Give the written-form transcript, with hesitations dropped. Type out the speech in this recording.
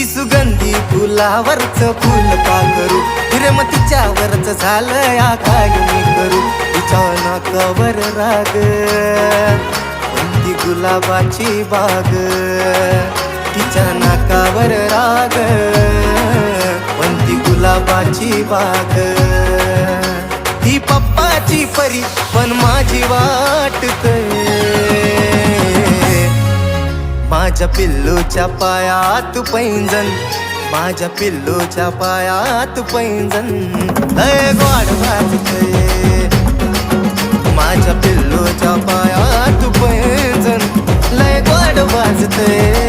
सुगंधी फुलावरचं फुल पाखरू हिरमतीच्यावरच झालं या काय मी करू तिच्या नाकावर राग कोणती गुलाबाची बाग तिच्या नाकावर राग कोणती गुलाबाची बाग ती पप्पाची परी पण माझी वाटते माझ्या पिल्लूच्या पायात पैंजण माझ्या पिल्लूच्या पायात पैंजण लय गोड वाजतंय माझ्या पिल्लूच्या पायात पैंजण लय गोड वाजतंय